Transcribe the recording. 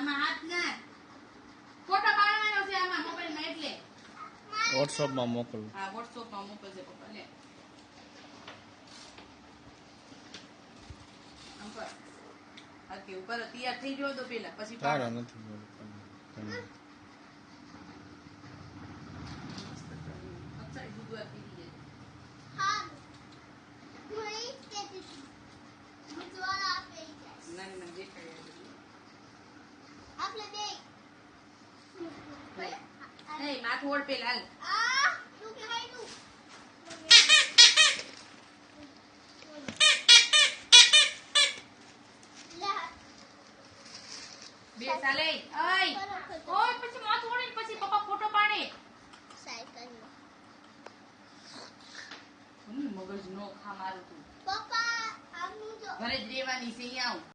આમાં હાથ ના ફોટો પાડવાનો છે આમાં મોબાઈલમાં એટલે WhatsApp માં મોકલ. હા WhatsApp માં મોકલજે પપ્પા લે અંકલ આ કે ઉપર તૈયાર થઈ ગયો તો પેલા પછી તારા નથી અક્ષય દૂધ આપી દીજે હા હું એ કહેતી હતી મુજવાળા આપે જાય ના ના દેખાય આપણે બે એ માથું ઓળ પેલા આ શું કહેવાય તું બે ચાલે ઓય ઓય પછી માથું ઓળીને પછી પપ્પા ફોટો પાડે સાયકલ મગજ નો ખા મારું તું પપ્પા આમનું જો ઘરે જ રહેવાની છે અહીંયા આવ